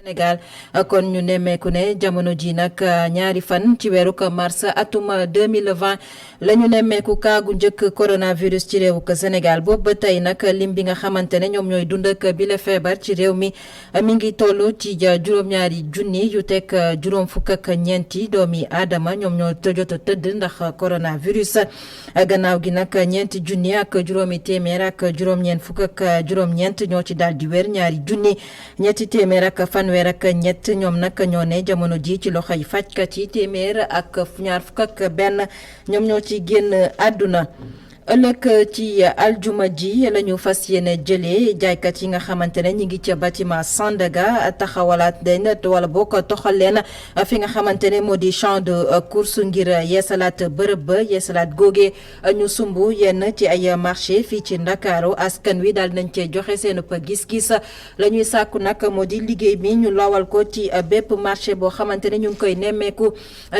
Sénégal kon ñu nemmeeku ne jamono ji nag ñaari fan ci weeru mars atum 2020 la ñu nemmeeku kaagu njëkk coronavirus ci réewu Sénégal boobu ba tey nag lim bi nga xamante ne ñoom ñooy dund ak bile feebar ci réew mi ngi toll ci juróom-ñaari junni yu teg juróom fukk ak ñeenti doomi aadama ñoom ñoo jot a tëdd ndax coronavirus gannaaw gi nag ñeenti junni ak juróomi téeméer ak juróom-ñeent fukk ak juróom-ñeent ñoo ci daal di wér ñaari junni ñetti téeméer ak fanweer ak ñett ñoom nag ñoo ne jamono ji ci loxoy fajkat yi téeméer ak ñaar fukk ak benn ñoom ñoo ci génn àdduna ëllëg ci aljuma ji la ñu fas yéene jëlee jaaykat yi nga xamante ne ñi ngi ca bâtiment Sandaga taxawalaat leen wala boo ko toxal leen fi nga xamante ne moo di champ de course ngir yeesalaat bërëb ba yeesalaat googe ñu sumb yenn ci ay marché fii ci Ndakaaru askan wi daal nañ cee joxe seen gis-gis la ñuy sàkku nag moo di liggéey bi ñu lawal ko ci bépp marché boo xamante ne ñu ngi koy nemmeeku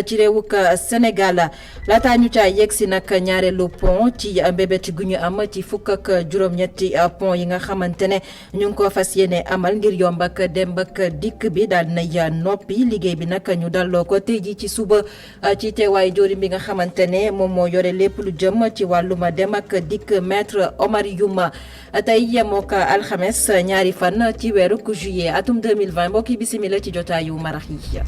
ci réewuk Sénégal laataa ñu caa yegg si nag ñaareelu pont ci mbébét gu ñu am ci fukk ak juróom-ñetti pont yi nga xamante ne ñu ngi ko fas yéene amal ngir yomb ak dem ak dikk bi daal nay noppi liggéey bi nag ñu dalloo ko tey ji ci suba ci teewaay joorim bi nga xamante ne moom moo yore lépp lu jëm ci wàllum dem ak dikk maître Omar Youma tey yemook alxames ñaari fan ci weeru juillet atum 2020 mbokki bisimila ci jotaayu marax yi.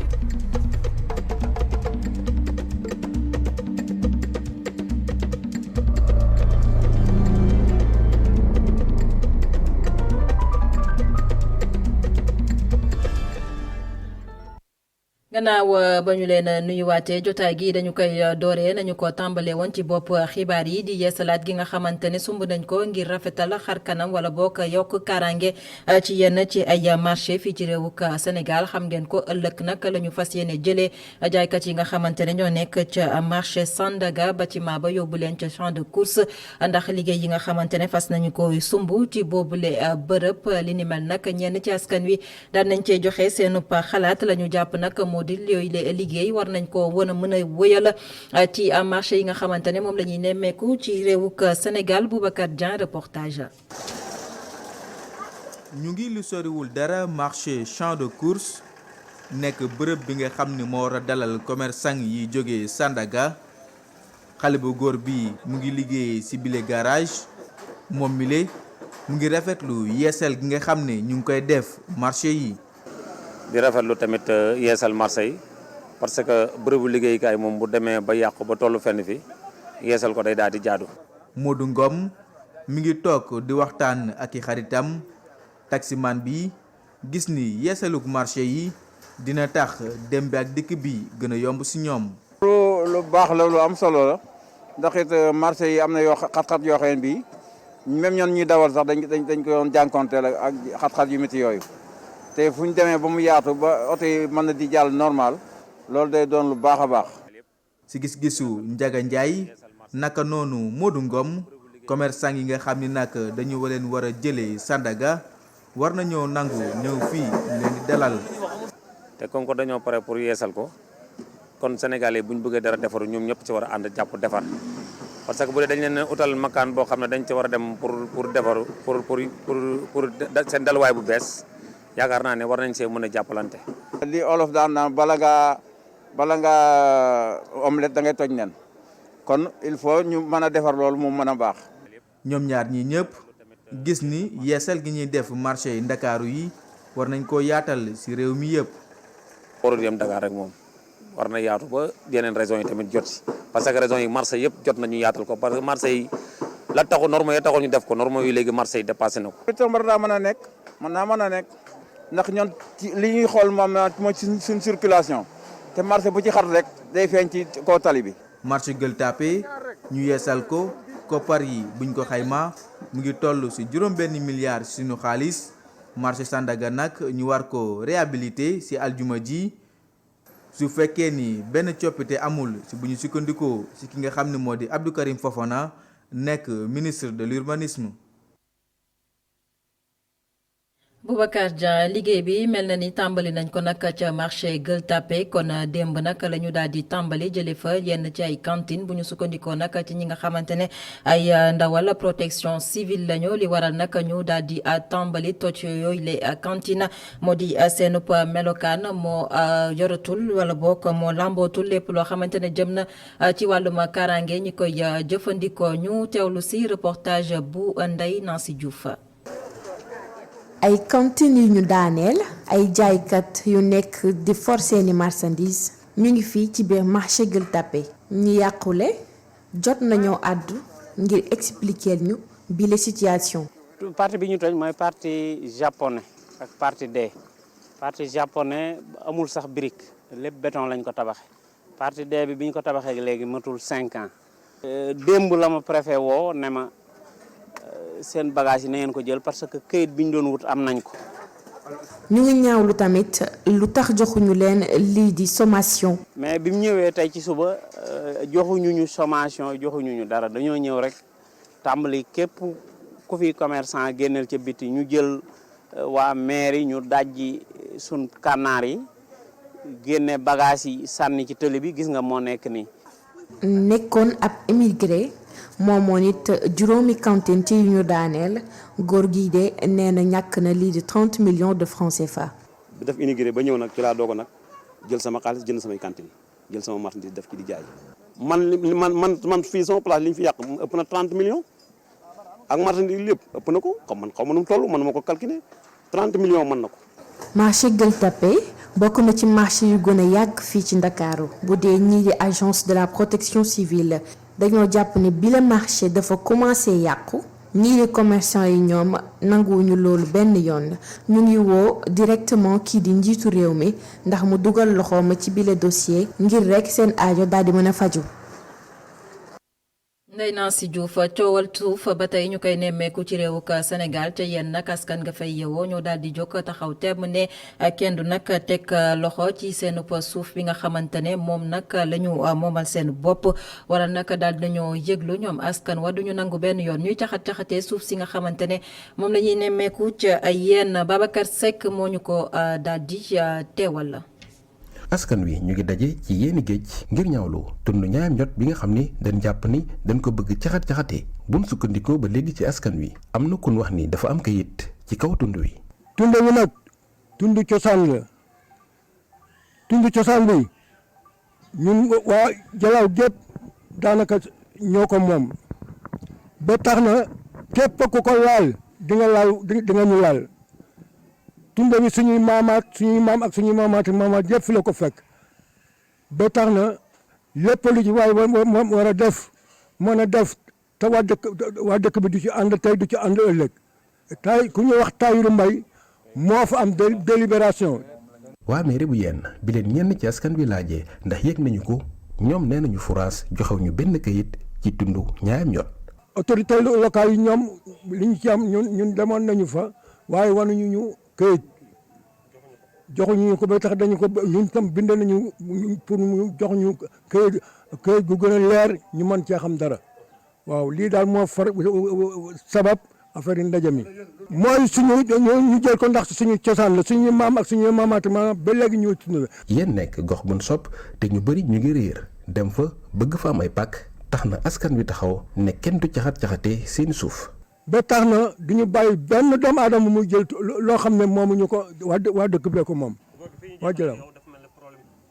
gannaaw ba ñu leen nuyuwaatee jotaay gi dañu koy dooree nañu ko tàmbalee woon ci bopp xibaar yi di yeesalaat gi nga xamante ne sumb nañ ko ngir rafetal xar kanam wala bokk yokk kaaraange ci yenn ci ay marché fii ci réewuk Sénégal xam ngeen ko ëllëg nag la ñu fas yéene jëlee jaaykat yi nga xamante ne ñoo nekk ca marché Sandaga bâtiment ba yóbbu leen ca champ de course ndax liggéey yi nga xamante ne fas nañu ko sumb ci boobule bërëb li ni mel nag ñenn ci askan wi daan nañ cee joxe seen xalaat la ñu jàpp nag di yooyu la liggéey war nañ ko mën a wëyal ci marché yi nga xamante ne moom la ñuy nemmeeku ci réewuk Sénégal Boubacar Dieng reportage. ñu ngi lu soriwul dara marché champ de course nekk bërëb bi nga xam ni moo war a dalal commerçant yi jógee Sandaga xale bu góor bi mu ngi liggéey ci bile garage moom mile mu ngi rafetlu yeesal gi nga xam ne ñu ngi koy def marché yi. di rafetlu tamit yeesal marché yi parce que bërëbu liggéeykaay moom bu demee ba yàqu ba tollu fenn fi yeesal ko day daal di jaadu. Modou Ngom mi ngi toog di waxtaan ak i xaritam taximan bi gis ni yeesaluk marché yi dina tax dem bi ak dikk bi gën a yomb ci ñoom. lu baax la lu am solo la ndax it marché yi am na yoo xat-xat yoo xam ne bii même ñoon ñuy dawal sax dañ ko doon jànkonteel ak xat-xat yu métti yooyu. te fu ñu demee ba mu yaatu ba oto yi mën na di jàll normal loolu day doon lu baax a baax. ci gis-gisu Ndiaga Ndiaye naka noonu Modou Ngom commerçant yi nga xam ni nag dañu leen war a jëlee Sandaga war nañoo nangu ñëw fii ñu leen di dalal. te comme que dañoo pare pour yeesal ko kon Sénégalais bu ñu bëggee dara defaru ñoom ñëpp ci war a ànd jàpp defar parce que bu dee dañ leen utal makaan boo xam ne dañ ci war a dem pour defaru pour seen dalwaay bu bees. yaakaar naa ne war nañ see mën a jàppalante. li olof daan naan bala ngaa omelette da ngay toj nen kon il faut ñu mën a defar loolu mu mën a baax. ñoom ñaar ñi ñëpp gis ni yeesal gi ñuy def marché yi Ndakaaru yi war nañ koo yaatal ci réew mi yëpp. warul yem Dakar rek moom war na yaatu ba yeneen régions yi tamit jot ci parce que régions yi marché yëpp jot nañu yaatal ko parce que marché yi la taxu normes yi taxul ñu def ko normes yi léegi marché yi dépassé na ko. itam war naa mën a nekk ndax ñoon ci li ñuy xool moom mooy suñ circulation te marché bu ci xat rek day feeñ ci kaw tali bi. marché Gueule Tapée ñu yeesal ko koppar yi buñ ko xayma mu ngi toll ci juróom-benn milliard suñu xaalis marché Sandaga nag ñu war ko réhabilité ci aljuma ji su fekkee ni benn coppite amul ci bu ñu sukkandikoo ci ki nga xam ne moo di Abdou Karim Fofana nekk ministre de l'urbanisme. Boubacar Dia liggéey bi mel na ni tàmbali nañ ko nag ca marché Gueule Tapée kon démb nag la ñu daal di tàmbali jëlee fa yenn ci ay cantine bu ñu sukkandikoo nag ci ñi nga xamante ne ay ndawal protection civile lañu li waral nag ñu daal di tàmbali toj yooyu les cantines moo di seenub melokaan moo yoratul wala boog moo lambootul lépp loo xamante ne jëm na ci wàllum kaaraange ñi koy jëfandikoo ñu teewlu si reportage bu Ndeye Nancy Diouf. ay cantines yu ñu daaneel ay jaaykat yu nekk di for seeni marchandise ñu ngi fii ci biir marché Gueule Tapée ñi yàqule jot nañoo àddu ngir expliquer ñu bi la situation. partie bi ñu toj mooy partie japonais ak partie D partie japonais amul sax brique lépp béton lañ ko tabaxe partie D bi ñu ko tabaxee léegi matul 5 ans. démb la ma préfet woo ne ma seen bagage yi na ngeen ko jël parce que këyit bi ñu doon wut am nañ ko. ñu ngi ñaawlu tamit lu tax joxuñu leen lii di sommation. mais bi mu ñëwee tey ci suba joxuñu ñu sommation joxuñu ñu dara dañoo ñëw rek tàmbali képp ku fi commerçant génneel ca biti ñu jël waa mairie ñu dajji sun kànnaar yi génne bagage yi sànni ci tëli bi gis nga moo nekk nii. nekkoon ab émigré moomoon it juróomi cantine ci yu ñu daaneel góor gi de nee na ñàkk na lii di 30 millions de francs CFA. bi def immigré ba ñëw nag ci laa doog nag jël sama xaalis jënd samay cantine jël sama marchandise def ci di jaay. man fii sama place li ñu fi yàq ëpp na 30 millions ak marchandise lépp ëpp na ko xam man xaw ma nu mu toll man ma ko calculer 30 millions mën na ko. marché Gueule Tapée bokk na ci marché yu gën a yàgg fii ci Ndakaaru bu dee ñii di agence de la protection civile dañoo jàpp ne bile marché dafa commencé yàqu ñii di commerçant yi ñoom nanguwuñu loolu benn yoon ñu ngi woo directement kii di njiitu réew mi ndax mu dugal loxoom ci bile dossier ngir rekk seen aajo daal di mën a faju. Ndeye Nancy Diouf coowal suuf ba tey ñu koy nemmeeku ci réewuk Sénégal ca yenn nag askan nga fay yewoo ñoo daal di jóg taxaw temm ne kenn du nag teg loxo ci seen suuf bi nga xamante ne moom nag la ñu moomal seen bopp wala nag daal dañoo yëglu ñoom askan wa duñu nangu benn yoon ñuy caxat-caxatee suuf si nga xamante ne moom la ñuy nemmeeku ca yenn Babacar Seck moo ñu ko daal di teewal la. askan wi ñu ngi daje ci yenn géej ngir ñaawlu tund ñaayam njot bi nga xam ni dañ jàpp ni dañ ko bëgg caxat-caxatee buñ sukkandikoo ba léegi ci askan wi am na kun wax ni dafa am kayit ci kaw tund wi. tund wi nag tund cosaan la tund cosaan bi ñun waa Jalaaw gépp daanaka ñoo ko moom ba tax na képp ku ko laal di nga ñu laal. tund bi suñuy maam ak suñuy maamaat yëpp fi la ko fekk ba tax na lépp lu ci waay war a def mën a def te waa dëkk bi du ci ànd tey du ci ànd ëllëg tay ku ñuy wax Tahirou Mbaye moo fa am délibération. waa mairie bu yenn bi leen ñenn ci askan wi laajee ndax yëg nañu ko ñoom nee nañu furaas joxew ñu benn kayit ci tund ñaayam ñot. autorité locale yi ñoom li ñu ci am ñun demoon nañu fa waaye wanuñu ñu këyit joxuñu ñu ko ba tax dañu ko ñun tam bind nañu pour mu jox ñu këyit gu gën a leer ñu mën cee xam dara waaw lii daal moo sabab affaire yi ndaje mi. mooy ñu jël ko ndax suñu cosaan la suñu maam ak suñu maamaati maam ba léegi ñu tund la. yéen nekk gox buñ sopp te ñu bëri ñu ngi réer dem fa bëgg fa am ay pàkk tax na askan wi taxaw ne kenn du caxat-caxatee seeni suuf. ba tax na du ñu bàyyi benn doomu aadama muy jël loo xam ne moomuñu ko waa dëkk bee ko moom waa Jalaaw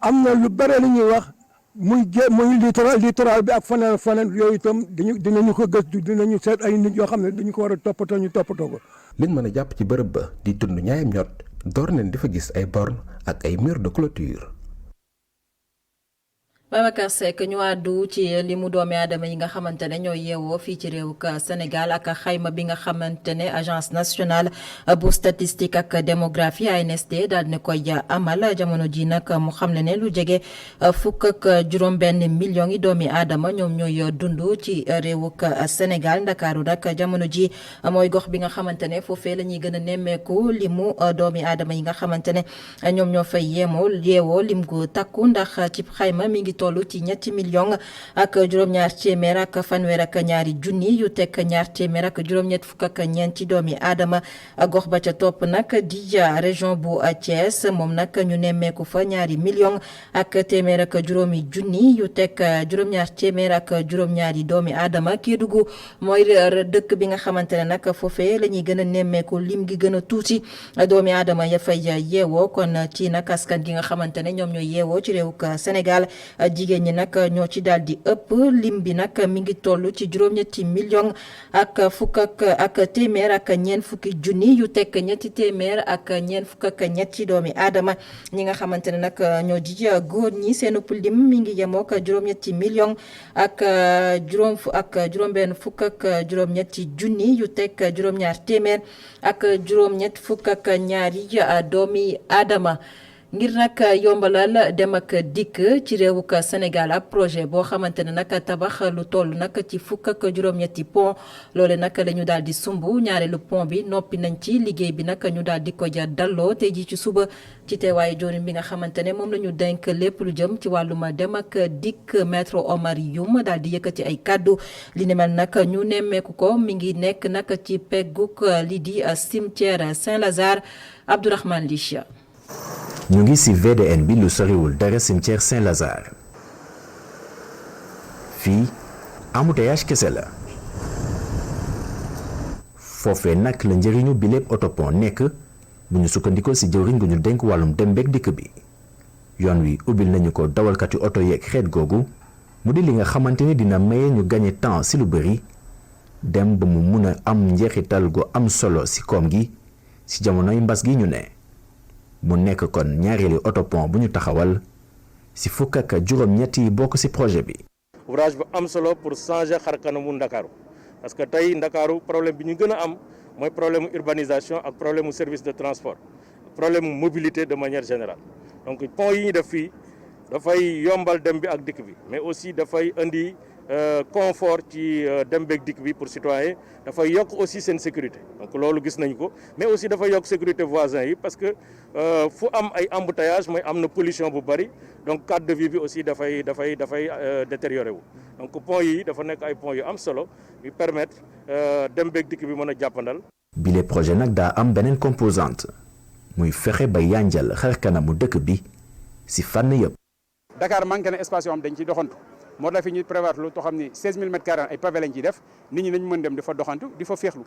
am na lu bare li ñuy wax muy littoral bi ak faneen yooyu itam dinañu ko gëstu dinañu seet ay nit yoo xam ne dañu ko war a toppatoo ñu toppatoo ko. liñ mën a jàpp ci bërëb ba di tund ñaayam ñot door nañ di fa gis ay borne ak ay mur de clôture. Babacar Seck ñu àddu ci li mu doomi aadama yi nga xamante ne ñooy yeewoo fii ci réewuk Sénégal ak xayma bi nga xamante ne agence nationale bu statistique ak démographie ANSD daal ne koy amal jamono ji nag mu xam ne lu jege fukk ak juróom-benn millions yi doomi aadama ñoom ñooy dund ci réewuk Sénégal Ndakaaru nag jamono ji mooy gox bi nga xamante ne foofee la ñuy gën a nemmeeku limu doomi aadama yi nga xamante ne ñoom ñoo fay yeewoo lim gu takku ndax ci xayma mi ngi toll ci 3 millions ak juróom-ñaar téeméer ak fanweer ak ñaari junni yu teg ñaar téeméer ak juróom-ñett fukk ak ñeent ci doomi aadama gox ba ca topp nag di région bu Thiès moom nag ñu nemmeeku fa 2 millions ak téeméer ak juróomi junni yu teg juróom-ñaar téeméer ak juróom-ñaari doomi aadama Kédougou mooy dëkk bi nga xamante ne nag foofee la ñuy gën a nemmeeku lim gi gën a tuuti doomi aadama ya fay yeewoo kon ci nag askan gi nga xamante ne ñoom ñooy yeewoo ci réewuk Sénégal jigéen ñi nag ñoo ci daal di ëpp lim bi nag mi ngi toll ci juróom-ñetti millions ak fukk ak téeméer ak ñeent fukki junni yu tekk ñetti téeméer ak ñeent fukk ak ñetti doomi aadama ñi nga xamante ne nag ñoo di góor ñi seen lim mi ngi yemook juróom-ñetti millions ak juróom-benn fukk ak juróom-ñetti junni yu tekk juróom-ñaar téeméer ak juróom-ñett fukk ak ñaari doomi aadama ngir nag yombalal dem ak dikk ci réewuk Sénégal ab projet boo xamante ne nag tabax lu toll nag ci fukk ak juróom-ñetti pont loole nag la ñu daal di sumb ñaareelu pont bi noppi nañ ci liggéey bi nag ñu daal di ko ja dalloo tey ji ci suba ci teewaayu joorin bi nga xamante ne moom la ñu denk lépp lu jëm ci wàllum dem ak dikk maître Omar Youm daal di yëkkati ay kàddu li ni mel nag ñu nemmeeku ko mi ngi nekk nag ci pegguk li di cimetière Saint-Lazare Abdourahmane Lichia. ñu ngi ci VDN bi lu soriwul dara cimetière Saint-Lazare fii embouteillage kese la foofee nag la njëriñu bi lépp autopont nekk bu ñu sukkandikoo ci jëwriñ gu ñu denk wàllum dem beeg dikk bi yoon wi ubbil nañu ko dawalkati oto yeeg xeet googu mu di li nga xamante ni dina maye ñu gagné temps ci lu bëri dem ba mu mun a am njeexital gu am solo ci koom gi ci jamonoy mbas gi ñu ne mu nekk kon ñaareeli autopont bu ñu taxawal ci fukk ak juróom-ñett yi bokk ci projet bi. ouvrage bu am solo pour changer xar kanamu Ndakaaru parce que tey Ndakaaru problème bi ñu gën a am mooy problème urbanisation ak problème service de transport problème mobilité de manière générale donc pont yi ñu def fii dafay yombal dem bi ak dikk bi mais aussi dafay indi confort ci dem beeg dikk bi pour citoyen dafay yokk aussi seen sécurité donc loolu gis nañu ko mais aussi dafay yokk sécurité voisins yi parce que fu am ay embouteillage mooy am na pollution bu bari donc cadre de vie bi aussi dafay détérioré wu donc pont yi dafa nekk ay pont yu am solo yu permettre dem beeg dikk bi mën a jàppandal. bile projet nag daa am beneen composante muy fexe ba yanjal xar kanamu dëkk bi ci fànn yëpp. Dakar manqué na espace yoo xam dañ ciy doxantu moo tax fi ñuy prévoir lu too xam ni 16000 mètres carrés ay pavé lañ ciy def nit ñi nañu mën dem di fa doxantu di fa féexlu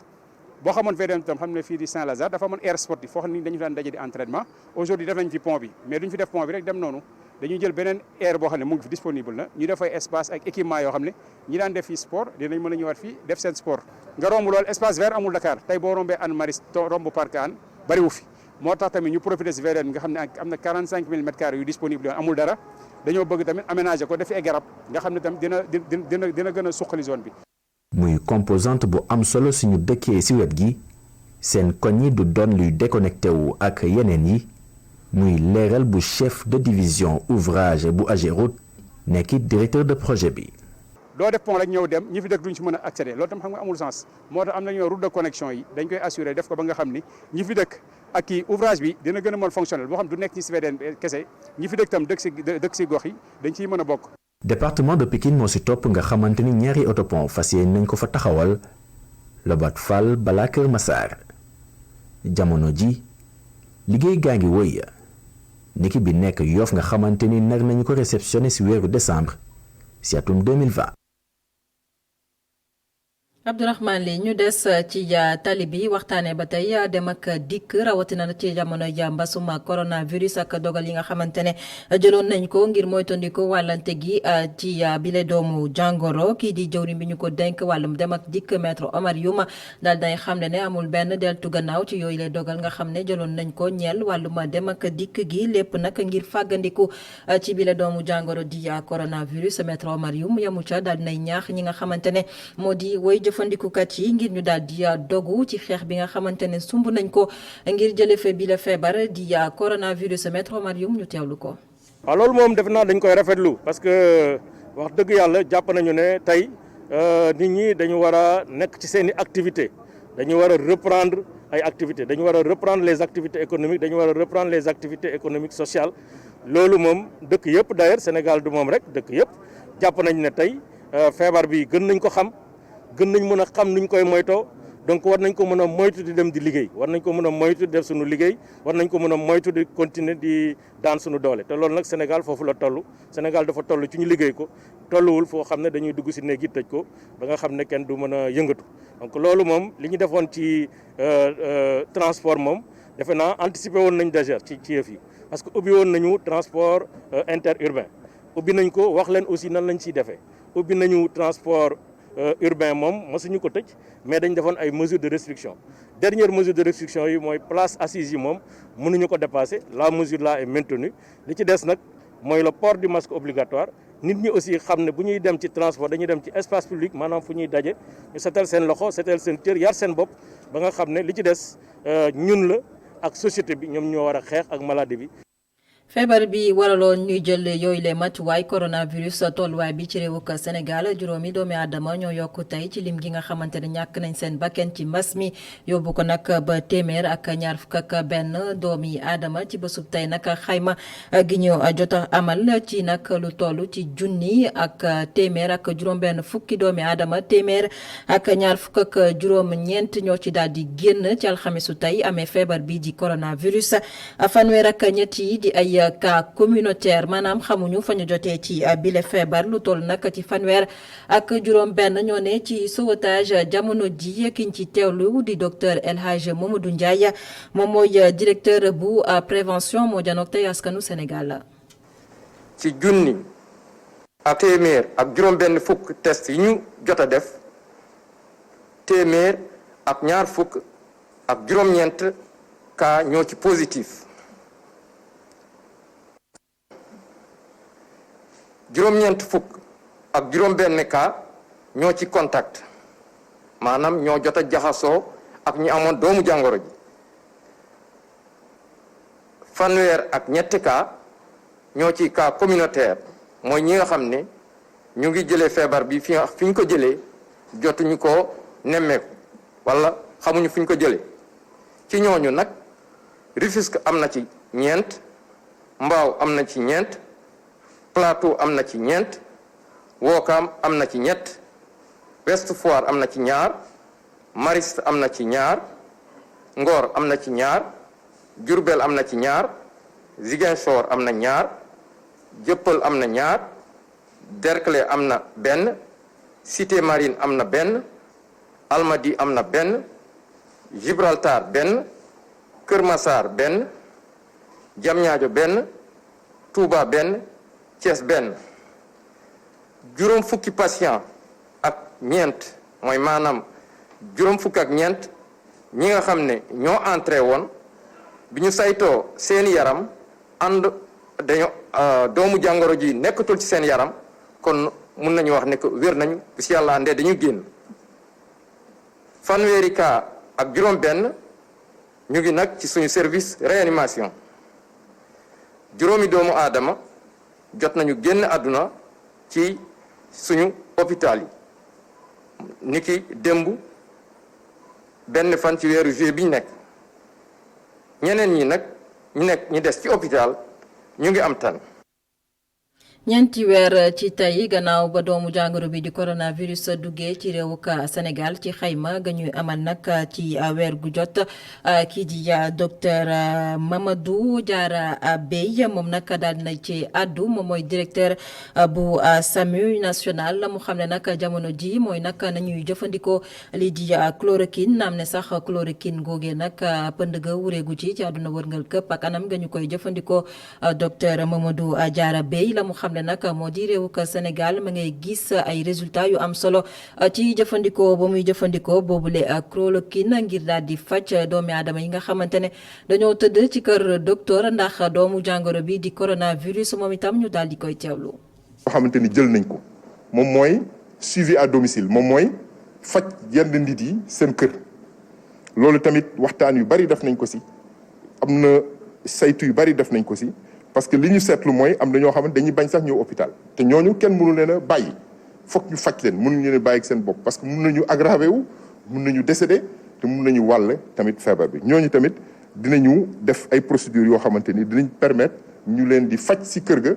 boo xamoon fee dem tam xam ne fii di Saint-Lazare dafa amoon aire sportif foo xam ni dañu daan daje di entraînement aujourd'hui def nañ fi pont bi mais duñ fi def pont bi rek dem noonu dañuy jël beneen aire boo xam ne mu ngi fi disponible na ñu def ay espace ak équipement yoo xam ne ñi daan def fii sport dinañ mën a ñëwaat fii def seen sport nga romb loolu espace vert amul Dakar tey boo rombee Hann Maristes romb parc Hann bariwu fi moo tax tamit ñu profité si VDN bi nga xam ne am na 45000 mètres carrés yu disponible amul dara dañoo bëgg tamit aménager ko def ay garab nga xam ne tam dina gën a suqali zone bi. muy composante bu am solo suñu dëkkee ci wet gi seen koñ yi du doon luy déconnecté wu ak yeneen yi muy leeral bu chef de division ouvrage bu AGEROUTE nekkit directeur de projet bi. doo def pont rek ñëw dem ñi fi dëkk duñ ci mën a accéder loolu tam xam nga amul sens moo tax am na ñoo route de connexion yi dañ koy assurer def ko ba nga xam ni ñi fi dëkk ak kii ouvrage bi dina gën a mën fonctionnel boo xam du nekk ci VDN kese ñi fi dëkk tam dëkk ci gox yi dañ ciy mën a bokk. département de Pikine moo ci topp nga xamante ni ñaari autopont fas yéene nañ ko fa taxawal Lobat Fall balaa Kër Massar jamono ji liggéey gaa ngi wëy niki bi nekk Yoff nga xamante ni nar nañu ko réceptionné ci weeru décembre ci atum 2020. Abdourahmane li ñu des ci tali bi waxtaanee ba tey dem ak dikk rawatina ci jamono mbasum coronavirus ak dogal yi nga xamante ne jëloon nañ ko ngir moytandiku wàllante gi ci bile doomu jàngoro kii di jëwriñ bi ñu ko denk wàllum dem ak dikk maître Omar Youm daal day xam ne amul benn deltu gannaaw ci yooyu lay dogal nga xam ne jëloon nañ ko ñeel wàllum dem ak dikk gi lépp nag ngir fàggandiku ci bile doomu jàngoro di coronavirus maître Omar Youm yamu ca daal nay ñaax ñi nga xamante ne moo di woy jëfandikukat yi ngir ñu daal di dogu ci xeex bi nga xamante ne sumb nañ ko ngir jële fe bi la feebar di coronavirus maître Omar Youm ñu teewlu ko. waaw loolu moom def naa dañ koy rafetlu parce que wax dëgg yàlla jàpp nañu ne tey nit ñi dañu war a nekk ci seen i activité dañu war a reprendre ay activités dañu war a reprendre les activités économiques dañu war a reprendre les activités économiques sociales loolu moom dëkk yëpp d'ailleurs Sénégal du moom rek dëkk yëpp jàpp nañ ne tey feebar bi gën nañ ko xam gën nañ mën a xam nuñ koy moytoo donc war nañ ko mën a moytu di dem di liggéey war nañ ko mën a moytu di def suñu liggéey war nañ ko mën a moytu di continuer di daan suñu doole te loolu nag Sénégal foofu la toll Sénégal dafa toll ci ñu liggéey ko tolluwul foo xam ne dañuy dugg si néeg yi tëj ko ba nga xam ne kenn du mën a yëngatu donc loolu moom li ñu defoon ci transport moom defe naa anticiper woon nañ déjà ci yëf yi parce que ubbi woon nañu transport interurbain ubbi nañ ko wax leen aussi nan lañ ciy defee ubbi nañu transport urbain moom mosuñu ko tëj mais dañ defoon ay mesures de restriction dernière mesure de restriction yi mooy place assise yi moom mënuñu ko dépasser la mesure là est maintenue li ci des nag mooy le port du masque obligatoire nit ñi aussi xam ne bu ñuy dem ci transport dañuy dem ci espace public maanaam fu ñuy daje ñu setal seen loxo setal seen cër yar seen bopp ba nga xam ne li ci des ñun la ak société bi ñoom ñoo war a xeex ak maladie bi. feebar bi waraloon ñuy jël yooyu le matuwaay coronavirus tolluwaay bi ci réewuk Sénégal juróomi doomi aadama ñoo yokk tey ci lim gi nga xamante ne ñàkk nañ seen bakken ci mbas mi yóbbu ko nag ba téeméer ak ñaar fukk ak benn doomi aadama ci bésub tey nag xayma gi ñu jot a amal ci nag lu toll ci junni ak téeméer ak juróom-benn fukki doomi aadama téeméer ak ñaar fukk ak juróom-ñeent ñoo ci daal di génn ci alxamisu tey amee feebar bi di coronavirus fanweer ak ñett yi di ay cas communautaire maanaam xamuñu fa ñu jotee ci bile feebar lu toll nag ci fanweer ak juróom benn ñoo ne ci sauvetage jamono ji kiñ ci teewlu di docteur El Hadj Mamadou Ndiaye moom mooy directeur bu prévention moo janoog tey askanu Sénégal. ci junni ak téeméer ak juróom benn fukk test yi ñu jot a def téeméer ak ñaar fukk ak juróom-ñeent cas ñoo ci positif juróom-ñeent fukk ak juróom-benn cas ñoo ci contact maanaam ñoo jot a jaxasoo ak ñi amoon doomu jàngoro ji fanweer ak ñetti cas ñoo ci cas communautaire mooy ñi nga xam ne ñu ngi jëlee feebar bi fi ñu ko jëlee jotuñu ko nemmeeku wala xamuñu fi ñu ko jëlee ci ñooñu nag Rufisque am na ci ñeent Mbao am na ci ñeent Plateau am na ci ñeent Ouakam am na ci ñett Ouest Foire am na ci ñaar Mariste am na ci ñaar Ngor am na ci ñaar Diourbel am na ci ñaar Ziguinchor am na ñaar Dieuppeul am na ñaar Derklé am na benn Cité Marine am na benn Almadies am na benn Gibraltar benn Kër Massar benn Diamniadio benn Touba benn Thiès benn juróom fukki patient ak ñeent mooy maanaam juróom fukk ak ñeent ñi nga xam ne ñoo entré woon bi ñu saytoo seeni yaram ànd dañoo doomu jàngoro ji nekkatul ci seen yaram kon mun nañu wax ne que wér nañu bis yàlla andee dañu génn fanweeri cas ak juróom benn ñu ngi nag ci suñu service réanimation juróomi doomu aadama jot nañu génn àdduna ci suñu hôpital yi niki démb benn fan ci weeru juillet bi ñu nekk ñeneen ñi nag ñi des ci hôpital ñu ngi am tan ñeenti weer ci tey gannaaw ba doomu jàngoro bi di coronavirus duggee ci réewuk Sénégal ci xayma ga ñuy amal nag ci weer gu jot kii di docteur Mamadou Diarra Bèye moom nag daal na ci àddu moom mooy directeur bu SAMU national mu xam ne nag jamono ji mooy nag nañuy jëfandikoo lii di chloroquine naam ne sax chloroquine googee nag pënd ga wureegu ci àdduna wërngal këpp ak anam nga ñu koy jëfandikoo docteur Mamadou Diarra Bèye la mu xam ne nag moo di réewuk Sénégal ma ngay gis ay résultats yu am solo ci jëfandikoo ba muy jëfandikoo boobule chloroquine ngir daal di faj doomi aadama yi nga xamante ne dañoo tëdd ci kër docteur ndax doomu jàngoro bi di coronavirus moom itam ñu daal di koy teewlu. boo xamante ni jël nañ ko moom mooy suivi à domicile moom mooy faj yenn nit yi seen kër loolu tamit waxtaan yu bari def nañ ko si am na saytu yu bari def nañ ko si. parce que li ñu seetlu mooy am na ñoo xamante dañuy bañ sax ñëw hôpital te ñooñu kenn mënu leen a bàyyi foog ñu faj leen mënuñu leen a bàyyi ak seen bopp parce que mun nañu aggravé wu mun nañu décédé te mun nañu wàll tamit feebar bi ñooñu tamit dinañu def ay procédures yoo xamante ni dinañ permettre ñu leen di faj si kër ga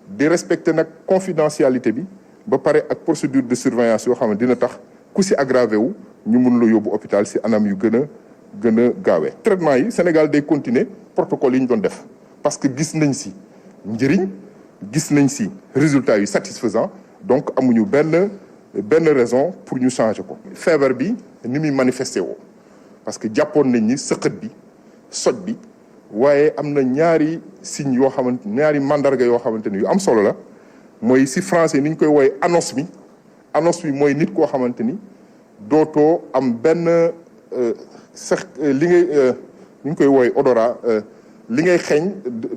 di respecter nag confidentialité bi ba pare ak procédure de surveillance yoo xam ne dina tax ku si aggravé wu ñu mun la yóbbu hôpital si anam yu gën a gaawee. traitement yi Sénégal day continuer protocole yi ñu doon def parce que gis nañ si njëriñ gis nañ si résultats yu satisfaisant donc amuñu benn raison pour ñu changer ko. feebar bi ni muy manifesté woo parce que jàppoon nañ ni sëqët bi soj bi waaye am na ñaari signes yoo xamante ñaari mandarga yoo xamante ni yu am solo la mooy si français ni ñu koy wooye anosmie mooy nit koo xamante ni dootoo am benn sax li ngay ni ñu koy wooye odorat li ngay xeeñ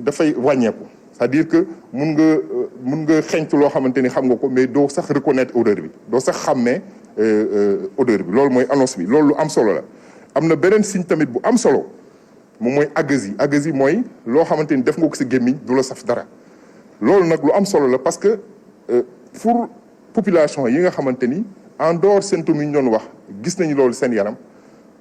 dafay wàññeeku c'est-à-dire que mun nga xeeñtu loo xamante ni xam nga ko mais doo sax reconnaître odeur bi doo sax xàmmee odeur bi loolu mooy anosmie loolu lu am solo la. am na beneen signe tamit bu am solo moom mooy agasie mooy loo xamante ni def nga ko si gémmiñ du la saf dara loolu nag lu am solo la parce que pour population yi nga xamante ni en dehors symptômes yi ñu doon wax gis nañu loolu seen yaram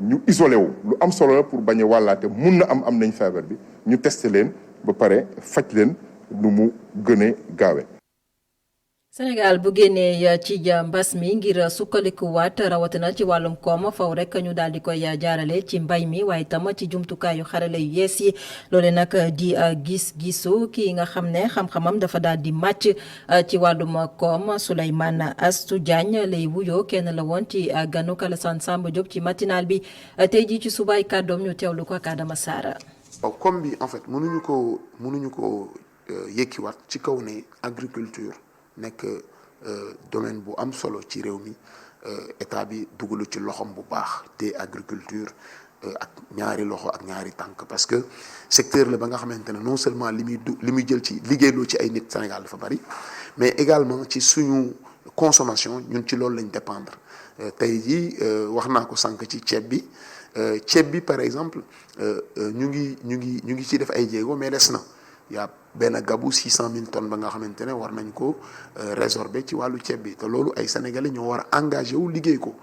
ñu isolé wu lu am solo la pour bañ a wàllaate mun na am nañ feebar bi ñu testé leen ba pare faj leen nu mu gën a gaawe. Sénégal bu génnee ci mbas mi ngir sukkandikuwaat rawatina ci wàllum koom faw rek ñu daal di koy jaarale ci mbay mi waaye tam ci jumtukaayu xarale yu yees yi loole nag di gis-gisu kii nga xam ne xam-xamam dafa daal di màcc ci wàllum koom Souleymane Astou Diagne lay wuyoo kenn la woon ci ganu Alassane Samba Diop ci matinal bi tey jii ci subaay kàddoom ñu teewlu ko ak Adama Sara. koom bi en fait mënuñu ko yëkkiwaat ci kaw ne agriculture. nekk domaine bu am solo ci réew mi état bi dugalu ci loxom bu baax te agriculture ak ñaari loxo ak ñaari tànk parce que secteur la ba nga xamante ne non seulement li muy jël ci liggéeyloo ci ay nit Sénégal dafa bari mais également ci suñu consommation ñun ci loolu lañ dépendre tey jii wax naa ko sànq ci ceeb bi par exemple ñu ngi ci def ay jéego mais des na yaa benn gabu 600 000 tonnes ba nga xamante ne war nañ ko résorber ci wàllu ceeb bi te loolu ay sénégalais ñoo war a engagé wu liggéey ko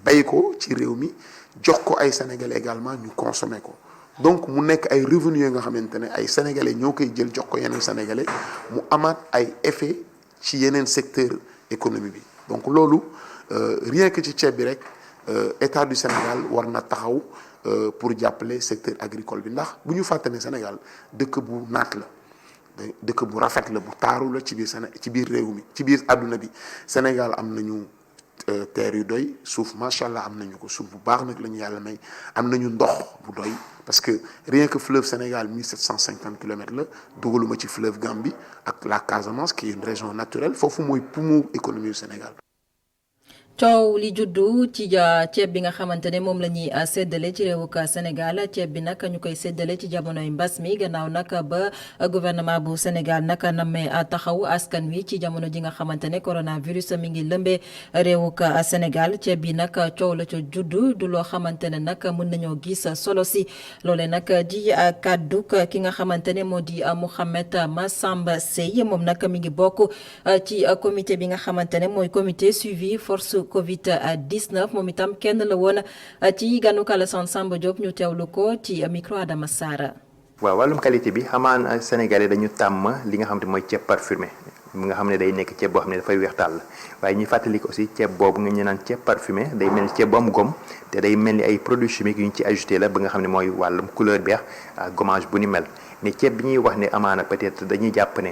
bay ko ci réew mi jox ko ay sénégalais également ñu consommer ko donc mu nekk ay revenus yi nga xamante ne ay sénégalais ñoo koy jël jox ko yeneen sénégalais mu amaat ay effet ci yeneen secteur économie bi donc loolu rien que ci ceeb bi rek état du Sénégal war na taxaw pour jàppale secteur agricole bi ndax bu ñu fàtte ne Sénégal dëkk bu naat la dëkk bu rafet la bu taaru la ci biir réew mi ci biir àdduna bi Sénégal am nañu terre yu doy suuf macha allah am nañu ko suuf bu baax nag la ñu yàlla may am nañu ndox bu doy parce que rien que fleuve Sénégal 1750 kilomètres la dugaluma ci fleuve Gambie ak la Casamance qui est une région naturelle foofu mooy poumon économie du Sénégal. coow li juddu ci ceeb bi nga xamante ne moom la ñuy séddale ci réewuk Sénégal ceeb bi nag ñu koy séddale ci jamonoy mbas mi gannaaw nag ba gouvernement bu Sénégal nag nammee taxaw askan wi ci jamono ji nga xamante ne coronavirus mi ngi lëmbee réewuk Sénégal ceeb bi nag coow la ca juddu du loo xamante ne nag mën nañoo gis solo si loole nag di kàddu ki nga xamante ne moo di Mouhamed Massamba Seye moom nag mi ngi bokk ci comité bi nga xamante ne mooy comité suivi force Covid-19 moom itam kenn la woon ci ganu Alassane Samba Diop ñu teewlu ko ci micro Adama Sara. waaw wàllum qualité bi xamaan Sénégalais dañu tàmm li nga xam ne mooy ceeb parfumé mi nga xam ne day nekk ceeb boo xam ne dafay weex tàll waaye ñuy fàttali ko aussi ceeb boobu nga ñu naan ceeb parfumé day mel ni ceeb bu am gomme te day mel ni ay produits chimiques yu ñu ci ajouté la ba nga xam ne mooy wàllum couleur beex ak gommage bu ni mel mais ceeb bi ñuy wax ne amaana peut-être dañuy jàpp ne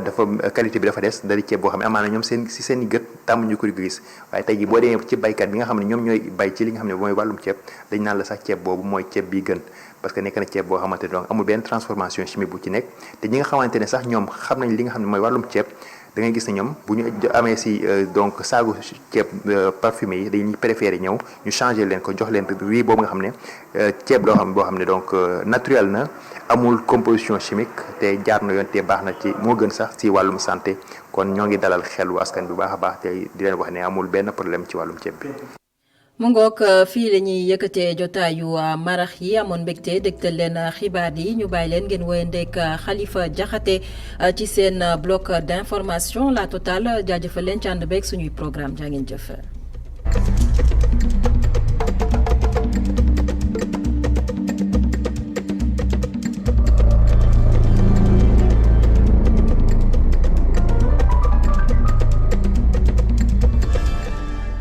dafa qualité bi dafa des dari ceeb boo xam ne amaana ñoom seen i gët tàmm ñu ko gis waaye tey jii boo demee ci baykat bi nga xam ne ñoom ñooy bay ci li nga xam ne mooy wàllum ceeb dañ naan la sax ceeb boobu mooy ceeb bi gën parce que nekk na ceeb boo xamante ne donc amul benn transformation chimique bu ci nekk te ñi nga xamante ne sax ñoom xam nañ li nga xam ne mooy wàllum ceeb da ngay gis ne ñoom bu ñu amee si donc saagu ceeb parfumé yi dañuy préféré ñëw ñu changé leen ko jox leen riz boobu nga xam ne ceeb loo xam boo xam ne donc naturel na amul composition chimique te jaar na yoon te baax na ci moo gën sax si wàllum santé kon ñoo ngi dalal xelu askan bi baax a baax te di leen wax ne amul benn problème ci wàllum ceeb bi. mu ngoog fii la ñuy yëkkatee jotaayu marax yi amoon mbégte dégtal leen xibaar yi ñu bàyyi leen ngeen woyandeek Khalifa Diakhaté ci seen bloc d'information la totale jaajëfal leen ci ànd beeg suñuy programme jaa ngeen jëf.